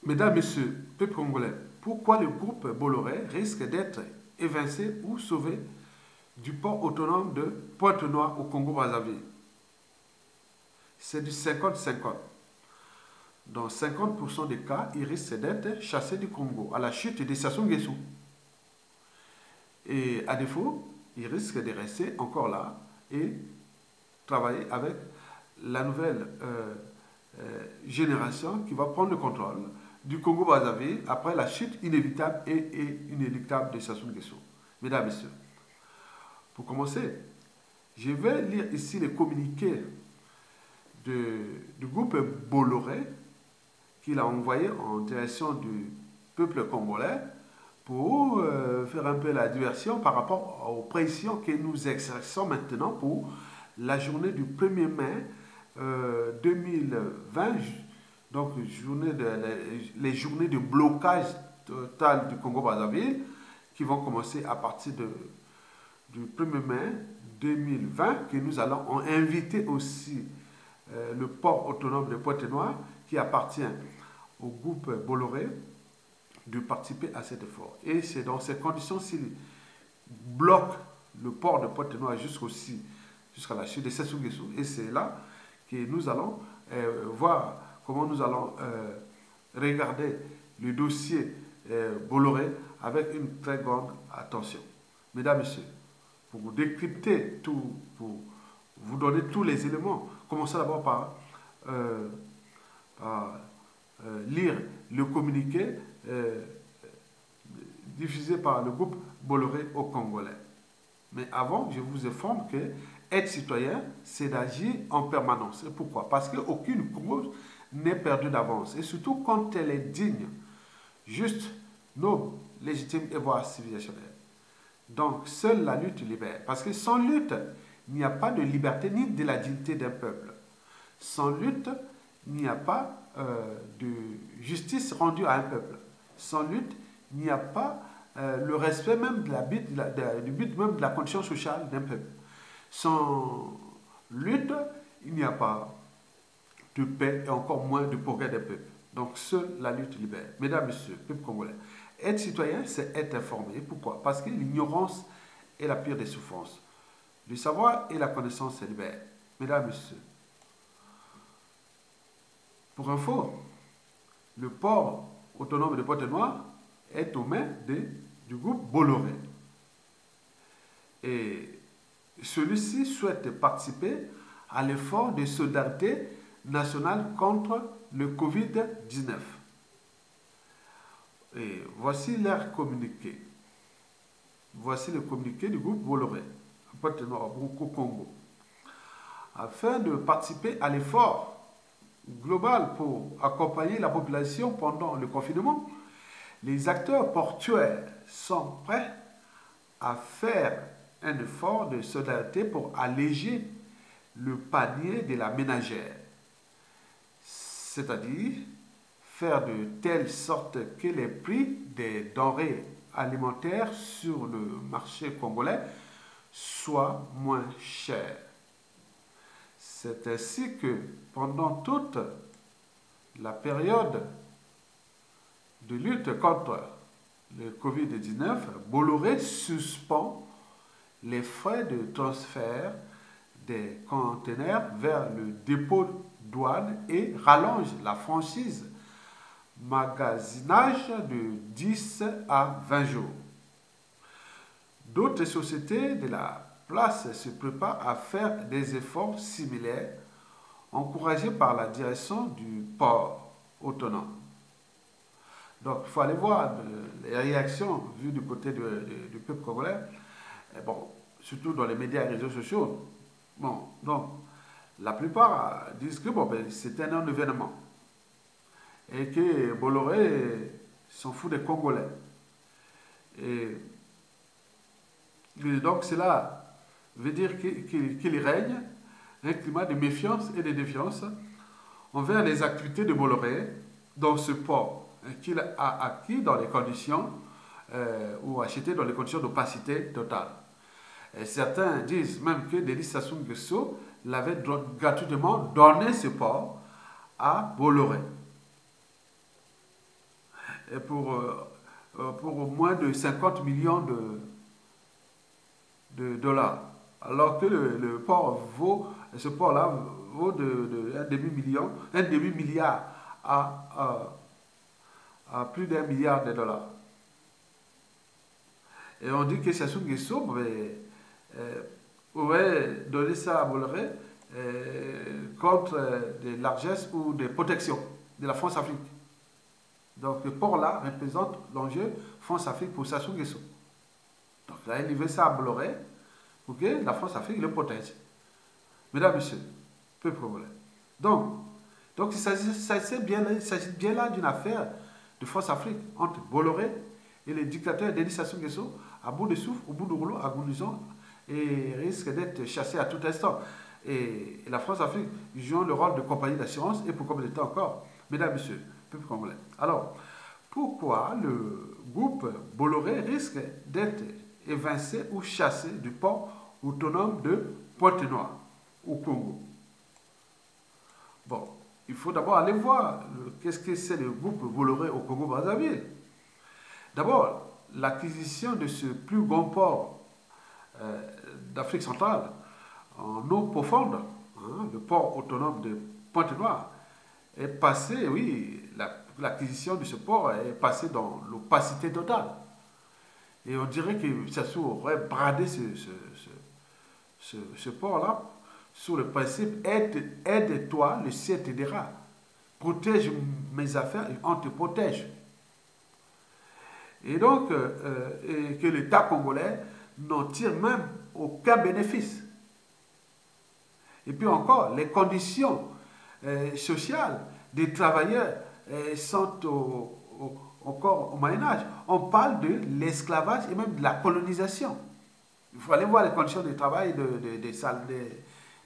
Mesdames, Messieurs, peuple congolais, pourquoi le groupe Bolloré risque d'être évincé ou sauvé du port autonome de Pointe-Noire au Congo-Brazzaville? C'est du 50-50. Dans 50% des cas, il risque d'être chassé du Congo à la chute des Sassou Nguesso. Et à défaut, il risque de rester encore là et travailler avec la nouvelle génération qui va prendre le contrôle du Congo-Brazzaville après la chute inévitable et inéluctable de Sassou Nguesso. Mesdames, Messieurs, pour commencer, je vais lire ici les communiqués du groupe Bolloré qu'il a envoyé en direction du peuple congolais pour faire un peu la diversion par rapport aux pressions que nous exerçons maintenant pour la journée du 1er mai 2020, donc les journées de blocage total du Congo-Brazzaville qui vont commencer à partir du 1er mai 2020, que nous allons inviter aussi le port autonome de Pointe-Noire qui appartient au groupe Bolloré de participer à cet effort. Et c'est dans ces conditions s'il bloque le port de Pointe-Noire jusqu'à la chute de Sassou Nguesso. Et c'est là que nous allons voir comment nous allons regarder le dossier Bolloré avec une très grande attention. Mesdames, Messieurs, pour vous décrypter tout, pour vous donner tous les éléments, commençons d'abord par lire le communiqué diffusé par le groupe Bolloré au Congolais. Mais avant, je vous informe que être citoyen, c'est d'agir en permanence. Et pourquoi? Parce qu'aucune cause n'est perdue d'avance. Et surtout quand elle est digne, juste, noble, légitime et voire civilisationnelle. Donc, seule la lutte libère. Parce que sans lutte, il n'y a pas de liberté ni de la dignité d'un peuple. Sans lutte, il n'y a pas de justice rendue à un peuple. Sans lutte, il n'y a pas le respect même du but même de la condition sociale d'un peuple. Sans lutte, il n'y a pas de paix et encore moins de progrès des peuples. Donc, seule la lutte libère. Mesdames, Messieurs, peuple congolais, être citoyen, c'est être informé. Pourquoi? Parce que l'ignorance est la pire des souffrances. Le savoir et la connaissance libèrent. Mesdames, Messieurs, pour info, le port autonome de Pointe-Noire est aux mains du groupe Bolloré. Et celui-ci souhaite participer à l'effort de solidarité nationale contre le Covid-19. Et voici leur communiqué. Voici le communiqué du groupe Bolloré, à Pointe-Noire, au Congo. Afin de participer à l'effort global pour accompagner la population pendant le confinement, les acteurs portuaires sont prêts à faire un effort de solidarité pour alléger le panier de la ménagère, c'est-à-dire faire de telle sorte que les prix des denrées alimentaires sur le marché congolais soient moins chers. C'est ainsi que pendant toute la période de lutte contre le Covid-19, Bolloré suspend les frais de transfert des conteneurs vers le dépôt douane et rallonge la franchise magasinage de 10 à 20 jours. D'autres sociétés de la place se préparent à faire des efforts similaires, encouragés par la direction du port autonome. Donc, il faut aller voir les réactions vues du côté du peuple congolais, et bon, surtout dans les médias et réseaux sociaux. Bon, donc, la plupart disent que bon, ben, c'est un non-événement et que Bolloré s'en fout des Congolais. Et donc, cela veut dire qu'il règne un climat de méfiance et de défiance envers les activités de Bolloré dans ce port qu'il a acquis dans les conditions ou acheté dans les conditions d'opacité totale. Et certains disent même que Denis Sassou Nguesso l'avait gratuitement donné ce port à Bolloré. pour moins de 50 millions de dollars. Alors que ce port-là vaut un demi-million, un demi-milliard à plus d'un milliard de dollars. Et on dit que Sassou Nguesso aurait donné ça à Bolloré contre des largesses ou des protections de la France-Afrique. Donc le port-là représente l'enjeu France-Afrique pour Sassou Nguesso. Donc là, il livré ça à Bolloré pour que la France-Afrique le protège. Mesdames, Messieurs, peu de problème. Donc il s'agit bien là d'une affaire de France-Afrique entre Bolloré et le dictateur Denis Sassou Nguesso, à bout de souffle, au bout de rouleau, agonisant, et risque d'être chassé à tout instant. Et la France-Afrique joue le rôle de compagnie d'assurance, et pour combien de temps encore? Mesdames, Messieurs, peu complet. Alors, pourquoi le groupe Bolloré risque d'être évincé ou chassé du port autonome de Pointe-Noire, au Congo? Bon, il faut d'abord aller voir qu'est-ce que c'est le groupe Bolloré au Congo-Brazzaville. D'abord, l'acquisition de ce plus grand port d'Afrique centrale en eau profonde, le port autonome de Pointe-Noire, est passé, oui, l'acquisition de ce port est passée dans l'opacité totale. Et on dirait que Sassou aurait bradé ce port-là sur le principe aide-toi, le ciel t'aidera. Protège mes affaires et on te protège. Et donc, que l'État congolais n'en tire même aucun bénéfice. Et puis encore, les conditions sociales des travailleurs sont encore au Moyen-Âge. On parle de l'esclavage et même de la colonisation. Il faut aller voir les conditions de travail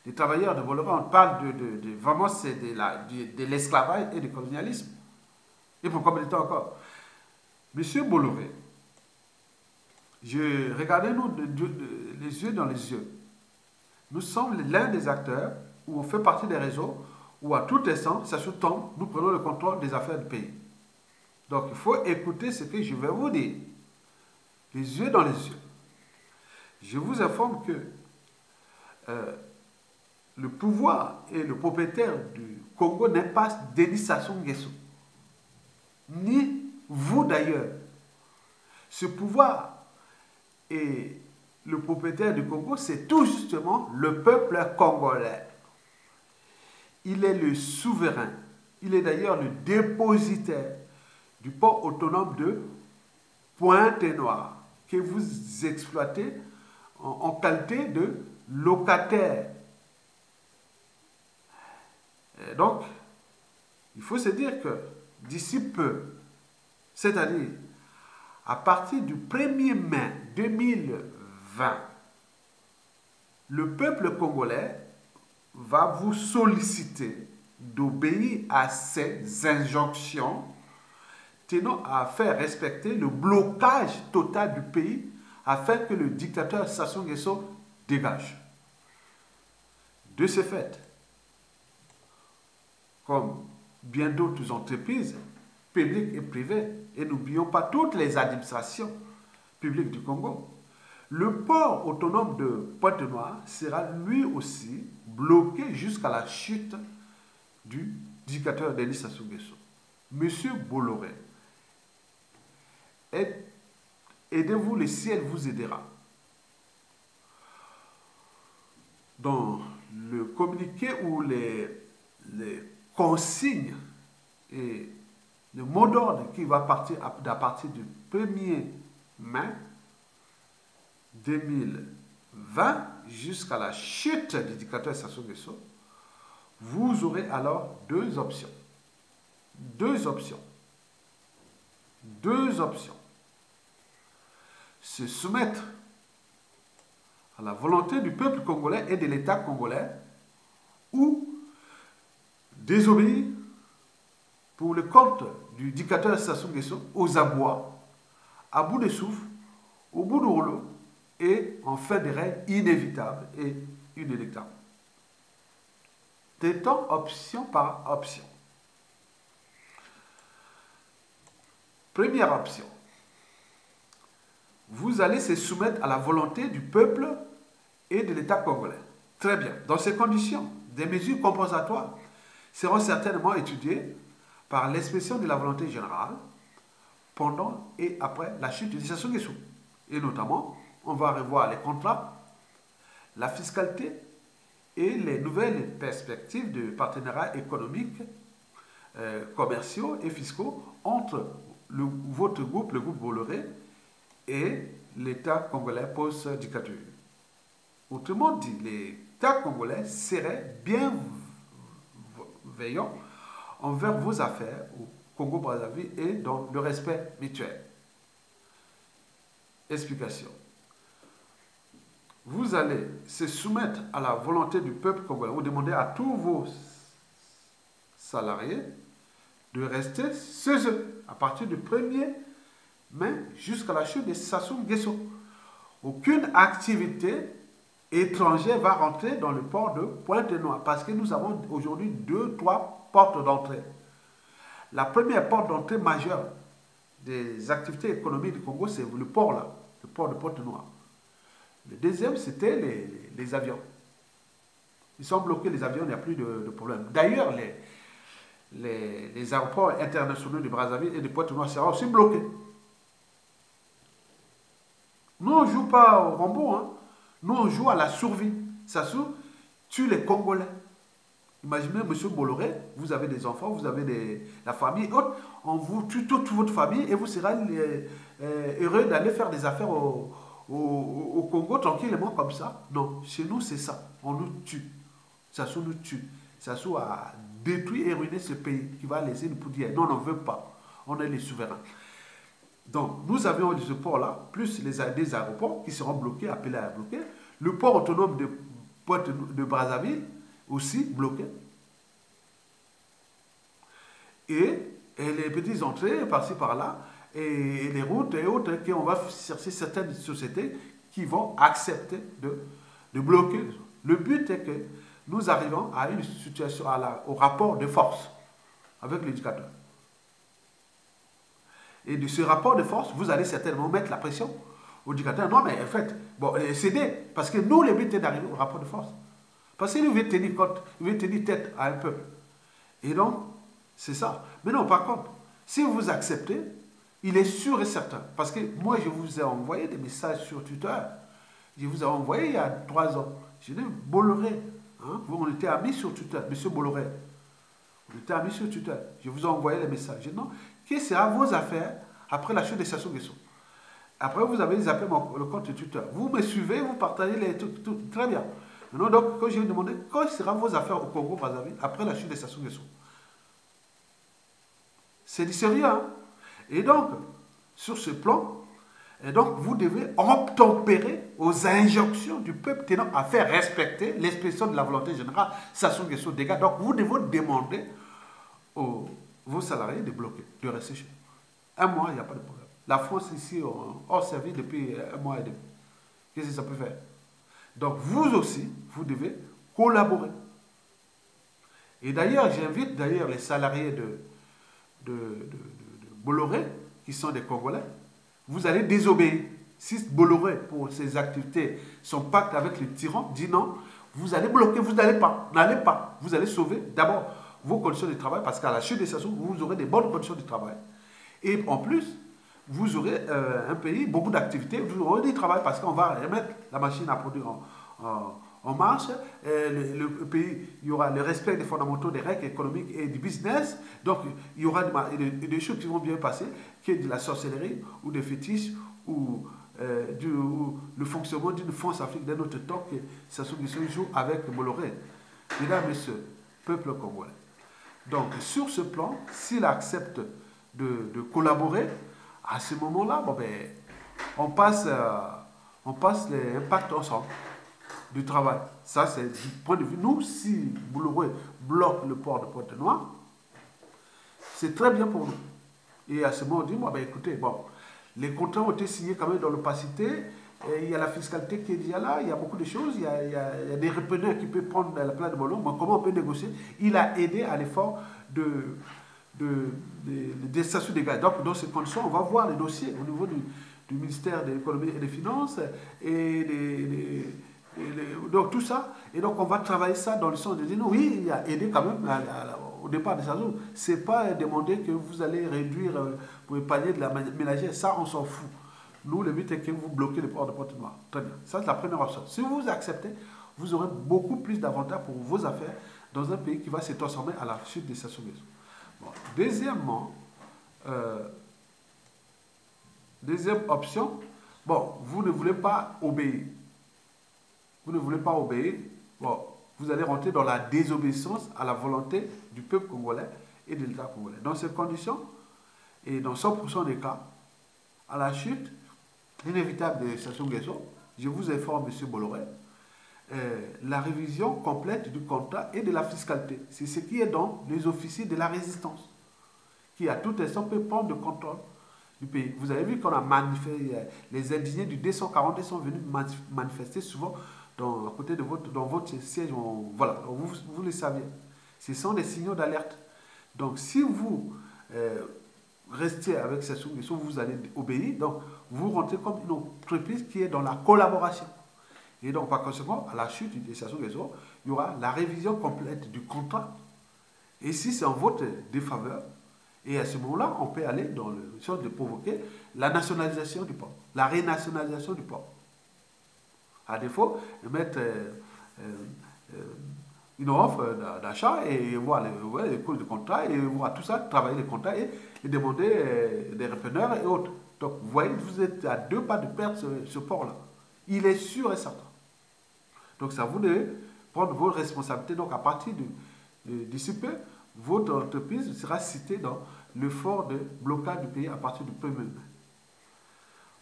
des travailleurs de Bolloré. On parle vraiment c'est de l'esclavage et du colonialisme. Et pour combien de temps encore? Monsieur Bolloré, regardez-nous les yeux dans les yeux. Nous sommes l'un des acteurs où on fait partie des réseaux où à tout instant, ça se tombe, nous prenons le contrôle des affaires du pays. Donc il faut écouter ce que je vais vous dire. Les yeux dans les yeux. Je vous informe que le pouvoir et le propriétaire du Congo n'est pas Denis Sassou Nguesso. Ni vous d'ailleurs. Ce pouvoir et le propriétaire du Congo, c'est tout justement le peuple congolais. Il est le souverain. Il est d'ailleurs le dépositaire du port autonome de Pointe-Noire que vous exploitez en qualité de locataire. Et donc, il faut se dire que d'ici peu, c'est-à-dire à partir du 1er mai 2020, le peuple congolais va vous solliciter d'obéir à ces injonctions tenant à faire respecter le blocage total du pays afin que le dictateur Sassou Nguesso dégage. De ce fait, comme bien d'autres entreprises publiques et privées, et n'oublions pas toutes les administrations publiques du Congo, le port autonome de Pointe-Noire sera lui aussi bloqué jusqu'à la chute du dictateur Denis Sassou Nguesso. Monsieur Bolloré, aidez-vous, le ciel vous aidera. Dans le communiqué ou les consignes et le mot d'ordre qui va partir à partir du 1er mai 2020 jusqu'à la chute du dictateur Sassou Nguesso, vous aurez alors deux options. Deux options. Se soumettre à la volonté du peuple congolais et de l'État congolais ou désobéir pour le compte du dictateur Sassou Nguesso aux abois, à bout de souffle, au bout du rouleau et en fait des règles inévitables et inéluctables. Traitons option par option. Première option, vous allez se soumettre à la volonté du peuple et de l'État congolais. Très bien. Dans ces conditions, des mesures compensatoires seront certainement étudiées par l'expression de la volonté générale pendant et après la chute de Sassou Nguesso. Et notamment, on va revoir les contrats, la fiscalité et les nouvelles perspectives de partenariat économique, commerciaux et fiscaux entre votre groupe, le groupe Bolloré, et l'État congolais post-dictature. Autrement dit, l'État congolais serait bienveillant envers vos affaires au Congo-Brazzaville et dans le respect mutuel. Explication. Vous allez se soumettre à la volonté du peuple congolais. Vous demandez à tous vos salariés de rester chez eux à partir du 1er mai jusqu'à la chute de Sassou Nguesso. Aucune activité étrangère va rentrer dans le port de Pointe-Noire parce que nous avons aujourd'hui 2-3 portes d'entrée. La première porte d'entrée majeure des activités économiques du Congo, c'est le port là, le port de Pointe-Noire. Le deuxième, c'était les avions. Ils sont bloqués, les avions, il n'y a plus de problème. D'ailleurs, les aéroports internationaux de Brazzaville et de Pointe-Noire seront aussi bloqués. Nous, on ne joue pas au Rambo, hein. Nous, on joue à la survie. Sassou tue les Congolais. Imaginez, M. Bolloré, vous avez des enfants, vous avez la famille, autres, on vous tue toute votre famille et vous serez heureux d'aller faire des affaires au Congo tranquillement comme ça. Non, chez nous, c'est ça. On nous tue. Sassou nous tue. Sassou a détruit et ruiné ce pays qui va laisser une poussière. Non, on ne veut pas. On est les souverains. Donc, nous avions ce port-là, plus des aéroports qui seront bloqués, appelés à bloquer. Le port autonome de Brazzaville, aussi bloqué. Et les petites entrées par-ci par-là, et les routes et autres, qu'on va chercher certaines sociétés qui vont accepter de bloquer. Le but est que nous arrivons à une situation, au rapport de force avec l'éducateur. Et de ce rapport de force, vous allez certainement mettre la pression au éducateur. Non, mais en fait, bon, cédez, parce que nous, le but est d'arriver au rapport de force. Parce qu'il veut tenir compte, il veut tenir tête à un peuple. Et donc, c'est ça. Mais non, par contre, si vous acceptez, il est sûr et certain. Parce que moi, je vous ai envoyé des messages sur Twitter. Je vous ai envoyé il y a 3 ans. Je dis, Bolloré, hein, on était amis sur Twitter, monsieur Bolloré. On était amis sur Twitter. Je vous ai envoyé les messages. Je dis, non, quelles seront vos affaires après la chute de Sassou Nguesso? Après, vous avez zappé le compte Twitter. Vous me suivez, vous partagez les trucs. Très bien. Maintenant, donc, quand je vais demander, quelles seront vos affaires au Congo-Brazzaville après la chute de Sassou Nguesso? C'est du sérieux, hein? Et donc, sur ce plan, vous devez obtempérer aux injonctions du peuple tenant à faire respecter l'expression de la volonté générale, Sassou Nguesso dégâts. Donc, vous devez demander vos salariés de bloquer, de rester chez eux. 1 mois, il n'y a pas de problème. La France ici, hors service depuis 1 mois et demi. Qu'est-ce que ça peut faire? Donc, vous aussi, vous devez collaborer. Et d'ailleurs, j'invite les salariés de Bolloré, qui sont des Congolais, vous allez désobéir. Si Bolloré, pour ses activités, son pacte avec les tyrans, dit non, vous allez bloquer, vous n'allez pas. Vous allez sauver d'abord vos conditions de travail, parce qu'à la chute de Sassou, vous aurez des bonnes conditions de travail. Et en plus, vous aurez un pays, beaucoup d'activités, vous aurez du travail, parce qu'on va remettre la machine à produire en marche. Le pays, il y aura le respect des fondamentaux des règles économiques et du business. Donc, il y aura des choses qui vont bien passer, qui est de la sorcellerie ou des fétiches ou le fonctionnement d'une France Afrique d'un autre temps que Sassou Nguesso joue avec Bolloré. Mesdames et messieurs, peuple congolais. Donc, sur ce plan, s'il accepte de collaborer, à ce moment-là, bon, ben, on passe les impacts ensemble du travail. Ça, c'est du point de vue. Nous, si Bolloré bloque le port de Pointe-Noire, c'est très bien pour nous. Et à ce moment, on dit, bon, ben, écoutez, bon, les contrats ont été signés quand même dans l'opacité. Il y a la fiscalité qui est déjà là, il y a beaucoup de choses, il y a des repreneurs qui peuvent prendre la place de Bolloré, mais comment on peut négocier? Il a aidé à l'effort de des statuts de gaz. Donc, dans ces conditions, on va voir les dossiers au niveau du ministère de l'économie et des finances et donc tout ça. Et donc, on va travailler ça dans le sens de dire, non, oui, il y a aidé quand même au départ de sa zone. Ce n'est pas demander que vous allez réduire pour épargner de la ménagère. Ça, on s'en fout. Nous, le but est que vous bloquez le port de Pointe-Noire. Très bien. Ça, c'est la première option. Si vous acceptez, vous aurez beaucoup plus d'avantages pour vos affaires dans un pays qui va se transformer à la suite des stations maison. Bon. Deuxièmement, deuxième option, bon, vous ne voulez pas obéir. Vous ne voulez pas obéir, bon, vous allez rentrer dans la désobéissance à la volonté du peuple congolais et de l'État congolais. Dans ces conditions, et dans 100% des cas, à la chute inévitable de Sassou Nguesso, je vous informe, M. Bolloré, la révision complète du contrat et de la fiscalité. C'est ce qui est dans les officiers de la résistance, qui à tout instant peut prendre le contrôle du pays. Vous avez vu qu'on a manifesté, les indignés du 240 sont venus manifester souvent à côté de dans votre siège. Voilà, vous le saviez. Ce sont des signaux d'alerte. Donc si vous restez avec Sassou Nguesso, vous allez obéir. Donc vous rentrez comme une entreprise qui est dans la collaboration. Et donc par conséquent, à la chute de Sassou Nguesso, il y aura la révision complète du contrat. Et si c'est en votre défaveur, et à ce moment-là, on peut aller dans le sens de provoquer la nationalisation du port, la renationalisation du port. À défaut, de mettre une offre d'achat et voir les coûts de contrat et voir tout ça, travailler les contrats et demander des repreneurs et autres. Donc, vous voyez, vous êtes à 2 pas de perdre ce port-là. Il est sûr et certain. Donc, c'est à vous de prendre vos responsabilités. Donc, à partir d'ici peu, votre entreprise sera citée dans le fort de blocage du pays à partir du 1er mai.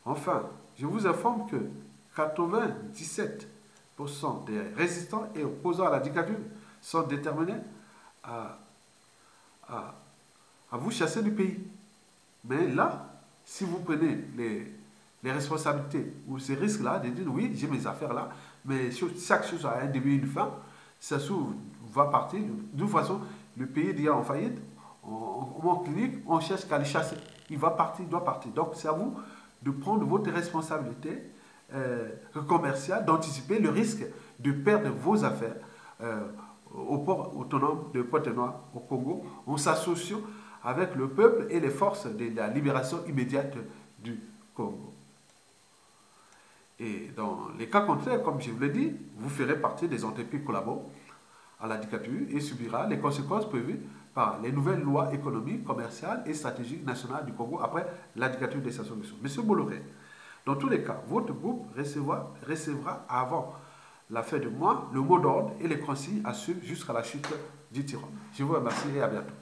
Enfin, je vous informe que 97% des résistants et opposants à la dictature sont déterminés à vous chasser du pays. Mais là, si vous prenez les responsabilités ou ces risques-là, de dire oui, j'ai mes affaires là, mais chaque chose a un début et une fin, ça va partir. De toute façon, le pays est déjà en faillite, on clinique, on cherche qu'à les chasser. Il va partir, il doit partir. Donc c'est à vous de prendre votre responsabilité commerciale, d'anticiper le risque de perdre vos affaires au port autonome de Pointe-Noire au Congo, en s'associant avec le peuple et les forces de la libération immédiate du Congo. Et dans les cas contraires, comme je vous l'ai dit, vous ferez partie des entreprises collaborant à la dictature et subira les conséquences prévues par les nouvelles lois économiques, commerciales et stratégiques nationales du Congo après la dictature des Sassou Nguesso. Monsieur Bolloré, dans tous les cas, votre groupe recevra avant la fin du mois le mot d'ordre et les consignes à suivre jusqu'à la chute du tyran. Je vous remercie et à bientôt.